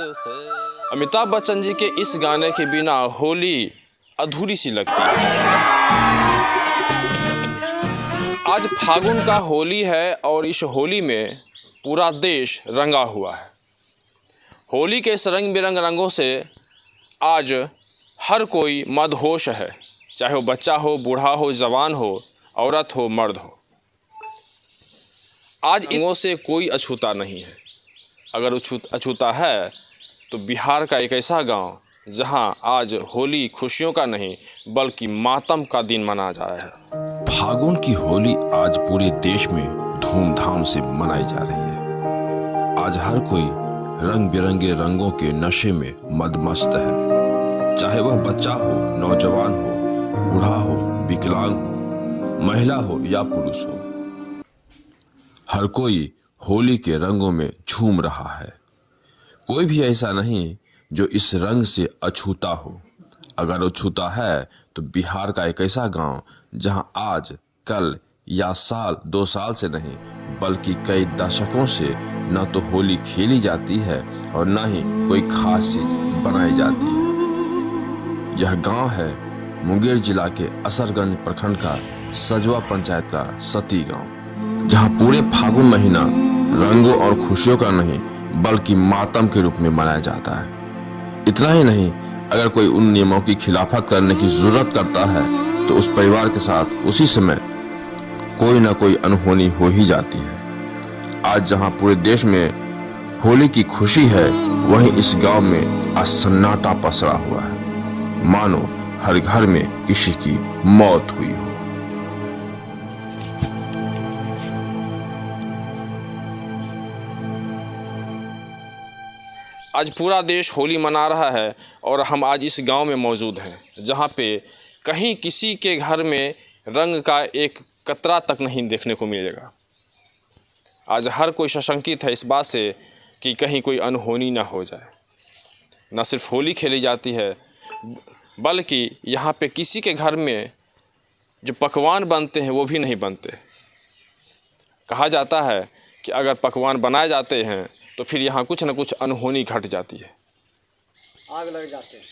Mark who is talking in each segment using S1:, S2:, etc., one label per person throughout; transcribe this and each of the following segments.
S1: अमिताभ बच्चन जी के इस गाने के बिना होली अधूरी सी लगती है। आज फागुन का होली है और इस होली में पूरा देश रंगा हुआ है। होली के इस रंग बिरंग रंगों से आज हर कोई मदहोश है, चाहे वो बच्चा हो, बूढ़ा हो, जवान हो, औरत हो, मर्द हो। आज रंगों से कोई अछूता नहीं है। अगर अछूता है तो बिहार का एक ऐसा गांव जहां आज होली खुशियों का नहीं बल्कि मातम का दिन मनाया जा रहा है।
S2: फागुन की होली आज पूरे देश में धूमधाम से मनाई जा रही है। आज हर कोई रंग बिरंगे रंगों के नशे में मदमस्त है, चाहे वह बच्चा हो, नौजवान हो, बूढ़ा हो, विकलांग हो, महिला हो या पुरुष हो। हर कोई होली के रंगों में झूम रहा है। कोई भी ऐसा नहीं जो इस रंग से अछूता हो। अगर अछूता है तो बिहार का एक ऐसा गांव जहां आज, कल या साल, 2 साल से नहीं बल्कि कई दशकों से न तो होली खेली जाती है और न ही कोई खास चीज बनाई जाती है। यह गांव है मुंगेर जिला के असरगंज प्रखंड का सजवा पंचायत का सती गांव, जहां पूरे फागुन महीना रंगों और खुशियों का नहीं बल्कि मातम के रूप में मनाया जाता है। इतना ही नहीं, अगर कोई उन नियमों की खिलाफत करने की जरूरत करता है तो उस परिवार के साथ उसी समय कोई ना कोई अनहोनी हो ही जाती है। आज जहां पूरे देश में होली की खुशी है, वहीं इस गांव में आज सन्नाटा पसरा हुआ है, मानो हर घर में किसी की मौत हुई हो।
S1: आज पूरा देश होली मना रहा है और हम आज इस गांव में मौजूद हैं जहां पे कहीं किसी के घर में रंग का एक कतरा तक नहीं देखने को मिलेगा। आज हर कोई सशंकित है इस बात से कि कहीं कोई अनहोनी ना हो जाए। न सिर्फ होली खेली जाती है बल्कि यहाँ पे किसी के घर में जो पकवान बनते हैं वो भी नहीं बनते। कहा जाता है कि अगर पकवान बनाए जाते हैं तो फिर यहाँ कुछ न कुछ अनहोनी घट जाती है,
S3: आग लग जाते हैं।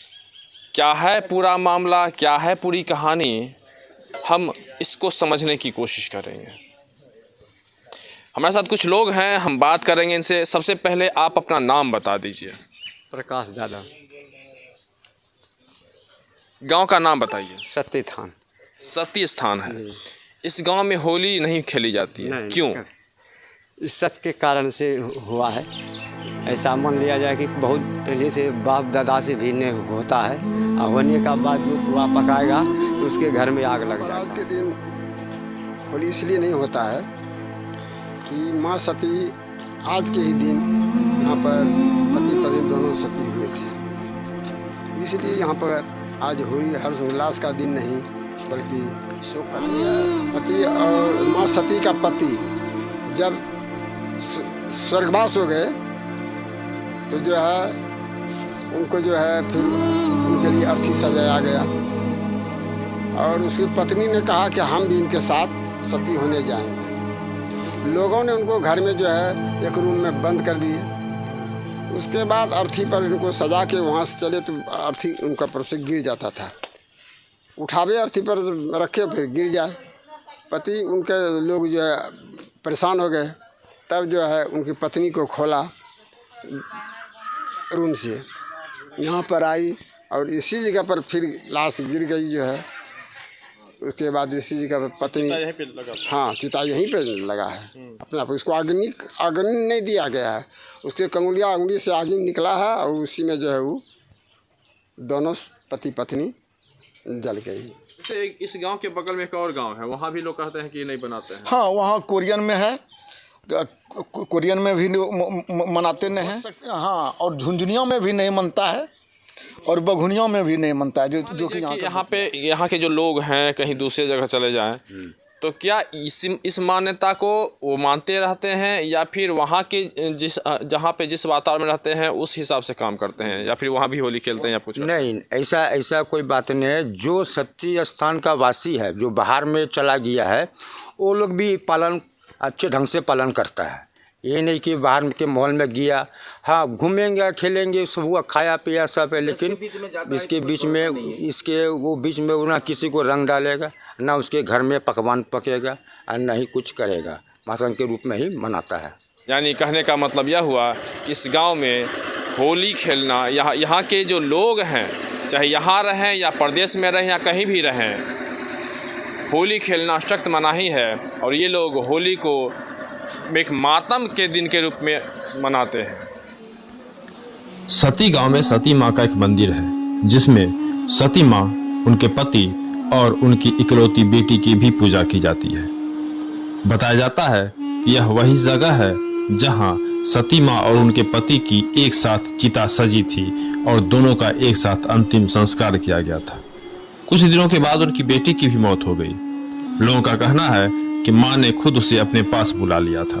S1: क्या है पूरा मामला, क्या है पूरी कहानी, हम इसको समझने की कोशिश करेंगे। हमारे साथ कुछ लोग हैं, हम बात करेंगे इनसे। सबसे पहले आप अपना नाम बता दीजिए।
S3: प्रकाश यादव।
S1: गांव का नाम बताइए।
S3: सत्य थान।
S1: सती स्थान है। इस गांव में होली नहीं खेली जाती है, क्यों?
S3: इस सत्य के कारण से हुआ है। ऐसा मान लिया जाए कि बहुत पहले से बाप दादा से भी नहीं होता है, और होने का बाद जो पुआ पकाएगा तो उसके घर में आग लग जाएगा।
S4: आज के दिन होली इसलिए नहीं होता है कि माँ सती आज के ही दिन यहाँ पर पति पत्नी दोनों सती हुए थे, इसलिए यहाँ पर आज होली हर्ष उल्लास का दिन नहीं बल्कि शोक का दिन है। पति और माँ सती का पति जब स्वर्गवास हो गए तो जो है उनको जो है फिर उनके लिए अर्थी सजाया गया, और उसकी पत्नी ने कहा कि हम भी इनके साथ सती होने जाएंगे। लोगों ने उनको घर में जो है एक रूम में बंद कर दिए। उसके बाद अर्थी पर इनको सजा के वहाँ से चले तो अर्थी उनका पर से गिर जाता था। उठावे अर्थी पर रखे फिर गिर जाए। पति उनके लोग जो है परेशान हो गए। तब जो है उनकी पत्नी को खोला रूम से, यहाँ पर आई और इसी जगह पर फिर लाश गिर गई जो है। उसके बाद इसी जगह पर पत्नी, हाँ, चिता यहीं पे लगा है अपना। उसको अग्नि नहीं दिया गया है, उसके अंगुली से आग निकला है और उसी में जो है वो दोनों पति पत्नी जल गई।
S1: इस गांव के बगल में एक और गांव है, वहाँ भी लोग कहते हैं कि नहीं बनाते हैं।
S5: हाँ, वहाँ कोरियन में है, कोरियन में भी मनाते नहीं हैं। हाँ, और झुंझुनियों में भी नहीं मनता है और बघुनियों में भी नहीं मनता है। जो कि
S1: यहाँ के जो लोग हैं कहीं दूसरे जगह चले जाएं तो क्या इस मान्यता को वो मानते रहते हैं या फिर वहाँ के जहाँ पे जिस वातावरण में रहते हैं उस हिसाब से काम करते हैं, या फिर वहाँ भी होली खेलते हैं या कुछ?
S3: नहीं, ऐसा कोई बात नहीं है। जो सती स्थान का वासी है, जो बाहर में चला गया है, वो लोग भी पालन अच्छे ढंग से पालन करता है। ये नहीं कि बाहर के माहौल में गया, हाँ घूमेंगे खेलेंगे सुबह खाया पिया सब है, लेकिन इसके बीच में वो ना किसी को रंग डालेगा, ना उसके घर में पकवान पकेगा और ना ही कुछ करेगा, मातम के रूप में ही मनाता है।
S1: यानी कहने का मतलब यह हुआ कि इस गांव में होली खेलना, यहाँ के जो लोग हैं, चाहे यहाँ रहें या प्रदेश में रहें या कहीं भी रहें, होली खेलना सख्त मनाही है। और ये लोग होली को एक मातम के दिन के रूप में मनाते हैं।
S2: सती गांव में सती माँ का एक मंदिर है, जिसमें सती माँ, उनके पति और उनकी इकलौती बेटी की भी पूजा की जाती है। बताया जाता है कि यह वही जगह है जहां सती माँ और उनके पति की एक साथ चिता सजी थी और दोनों का एक साथ अंतिम संस्कार किया गया था। कुछ दिनों के बाद उनकी बेटी की भी मौत हो गई। लोगों का कहना है कि माँ ने खुद उसे अपने पास बुला लिया था।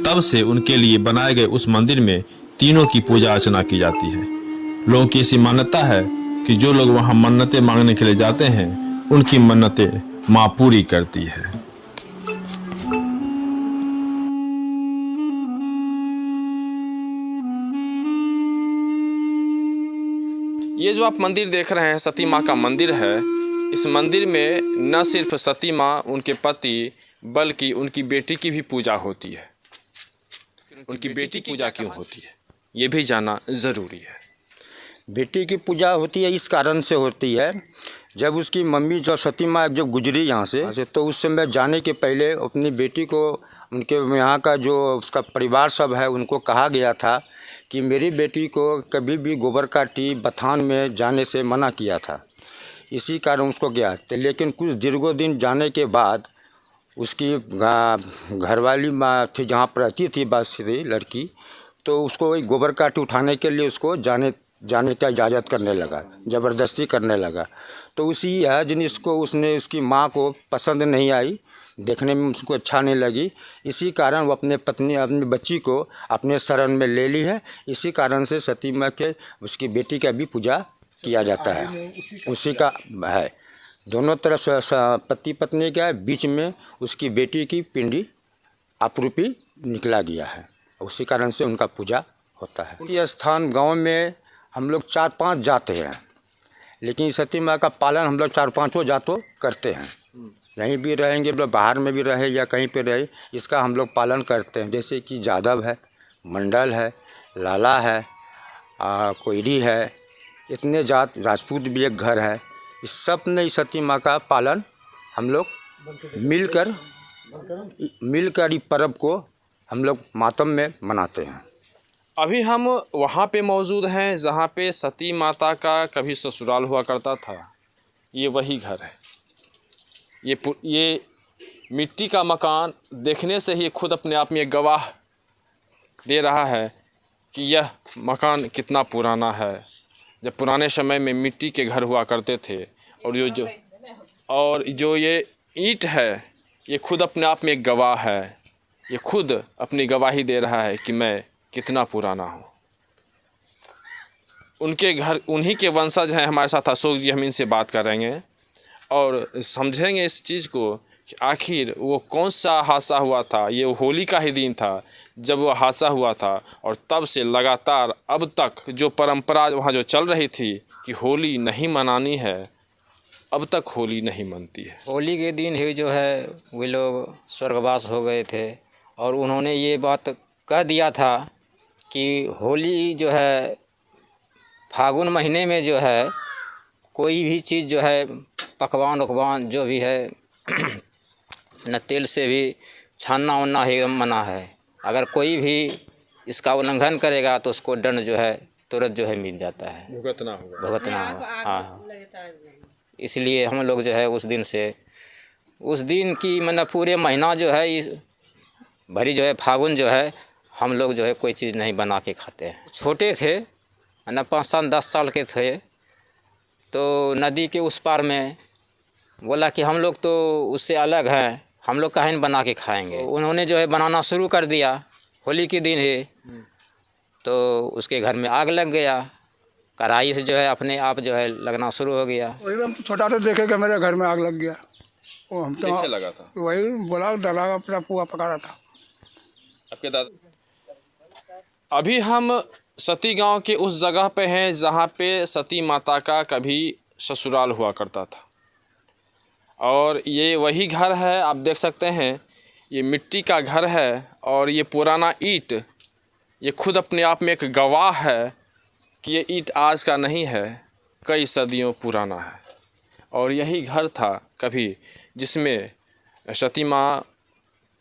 S2: तब से उनके लिए बनाए गए उस मंदिर में तीनों की पूजा अर्चना की जाती है। लोगों की ऐसी मान्यता है कि जो लोग वहां मन्नतें मांगने के लिए जाते हैं, उनकी मन्नतें माँ पूरी करती है।
S1: ये जो आप मंदिर देख रहे हैं, सती माँ का मंदिर है। इस मंदिर में न सिर्फ सती माँ, उनके पति, बल्कि उनकी बेटी की भी पूजा होती है। उनकी बेटी की पूजा क्यों होती है, ये भी जानना ज़रूरी है।
S3: बेटी की पूजा होती है इस कारण से होती है, जब उसकी मम्मी जो सती माँ जब गुजरी यहाँ से, तो उस समय जाने के पहले अपनी बेटी को, उनके यहाँ का जो उसका परिवार सब है, उनको कहा गया था कि मेरी बेटी को कभी भी गोबर काटी बथान में जाने से मना किया था। इसी कारण उसको गया था। लेकिन कुछ दीर्घों दिन जाने के बाद उसकी घरवाली माँ थी, जहाँ पर रहती थी बासी लड़की, तो उसको वही गोबर काटी उठाने के लिए उसको जाने का इजाज़त करने लगा, ज़बरदस्ती करने लगा। तो उसी है जिसको उसने उसकी माँ को पसंद नहीं आई, देखने में उसको अच्छा नहीं लगी। इसी कारण वो अपनी बच्ची को अपने शरण में ले ली है। इसी कारण से सती माँ के उसकी बेटी का भी पूजा किया जाता है। उसी का है, दोनों तरफ से पति पत्नी का, बीच में उसकी बेटी की पिंडी अपरूपी निकला गया है। उसी कारण से उनका पूजा होता है। ये स्थान गांव में हम लोग 4-5 जाते हैं, लेकिन सती माँ का पालन हम लोग 4-5 जातों करते हैं। यहीं भी रहेंगे, बाहर में भी रहे या कहीं पे रहे, इसका हम लोग पालन करते हैं। जैसे कि यादव है, मंडल है, लाला है, कोयरी है, इतने जात, राजपूत भी एक घर है। इस सब ने सती माँ का पालन हम लोग मिलकर इस पर्व को हम लोग मातम में मनाते हैं।
S1: अभी हम वहाँ पे मौजूद हैं जहाँ पे सती माता का कभी ससुराल हुआ करता था। ये वही घर है। ये मिट्टी का मकान देखने से ही खुद अपने आप में एक गवाह दे रहा है कि यह मकान कितना पुराना है। जब पुराने समय में मिट्टी के घर हुआ करते थे, और जो ये ईंट है, ये खुद अपने आप में एक गवाह है। ये खुद अपनी गवाही दे रहा है कि मैं कितना पुराना हूँ। उनके घर, उन्हीं के वंशज हैं हमारे साथ अशोक जी। हम इनसे बात करेंगे और समझेंगे इस चीज़ को कि आखिर वो कौन सा हादसा हुआ था। ये होली का ही दिन था जब वो हादसा हुआ था, और तब से लगातार अब तक जो परंपरा वहाँ जो चल रही थी कि होली नहीं मनानी है, अब तक होली नहीं मनती है।
S6: होली के दिन ही जो है वे लोग स्वर्गवास हो गए थे, और उन्होंने ये बात कह दिया था कि होली जो है फागुन महीने में जो है कोई भी चीज़ जो है पकवान उकवान जो भी है न तेल से भी छानना वानना ही मना है। अगर कोई भी इसका उल्लंघन करेगा तो उसको दंड जो है तुरंत जो है मिल जाता है, भुगतना होगा। हाँ, इसलिए हम लोग जो है उस दिन की मतलब पूरे महीना जो है इस भरी जो है फागुन जो है हम लोग जो है कोई चीज़ नहीं बना के खाते हैं। छोटे थे ना, 5-10 साल के थे, तो नदी के उस पार में बोला कि हम लोग तो उससे अलग हैं, हम लोग काहे न बना के खाएंगे। उन्होंने जो है बनाना शुरू कर दिया होली के दिन ही, तो उसके घर में आग लग गया। कढ़ाई से जो है अपने आप जो है लगना शुरू हो गया।
S7: वही हम छोटा था, देखे कि मेरे घर में आग लग गया। वो हम तो
S1: कैसे लगा था?
S7: वही बोला, दादा अपना पुआ पका रहा था।
S1: आपके दादा अभी हम सती गांव के उस जगह पे हैं जहां पे सती माता का कभी ससुराल हुआ करता था, और ये वही घर है। आप देख सकते हैं ये मिट्टी का घर है और ये पुराना ईंट, ये खुद अपने आप में एक गवाह है कि ये ईंट आज का नहीं है, कई सदियों पुराना है। और यही घर था कभी जिसमें सती माँ,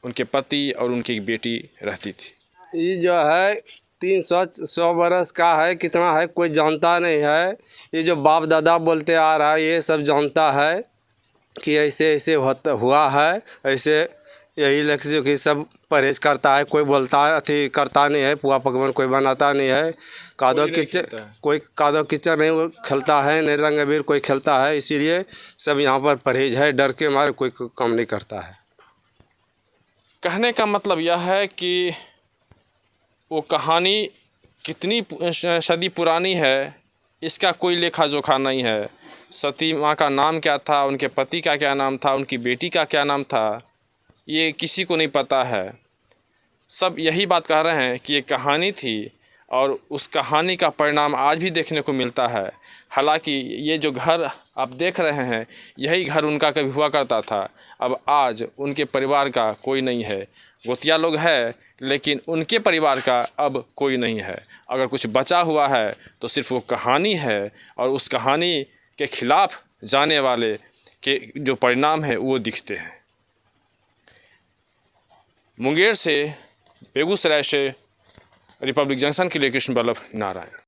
S1: उनके पति और उनकी बेटी रहती थी।
S8: ये जो है 300 बरस का है, कितना है कोई जानता नहीं है। ये जो बाप दादा बोलते आ रहा है ये सब जानता है कि ऐसे ऐसे हुआ है, ऐसे यही लक्ष्य कि सब परहेज करता है, कोई बोलता है अथी करता नहीं है, पुआ पकवान कोई बनाता नहीं है, कादो कीचड़ नहीं खेलता है, नहीं रंग अबीर कोई खेलता है। इसीलिए सब यहाँ पर परहेज है, डर के मारे कोई काम नहीं करता है।
S1: कहने का मतलब यह है कि वो कहानी कितनी सदी पुरानी है इसका कोई लेखा जोखा नहीं है। सती माँ का नाम क्या था, उनके पति का क्या नाम था, उनकी बेटी का क्या नाम था, ये किसी को नहीं पता है। सब यही बात कह रहे हैं कि ये कहानी थी और उस कहानी का परिणाम आज भी देखने को मिलता है। हालांकि ये जो घर आप देख रहे हैं यही घर उनका कभी हुआ करता था। अब आज उनके परिवार का कोई नहीं है, गोतिया लोग है लेकिन उनके परिवार का अब कोई नहीं है। अगर कुछ बचा हुआ है तो सिर्फ वो कहानी है, और उस कहानी के खिलाफ जाने वाले के जो परिणाम है वो दिखते हैं। मुंगेर से, बेगूसराय से रिपब्लिक जंक्शन के लिए कृष्ण बल्लभ नारायण।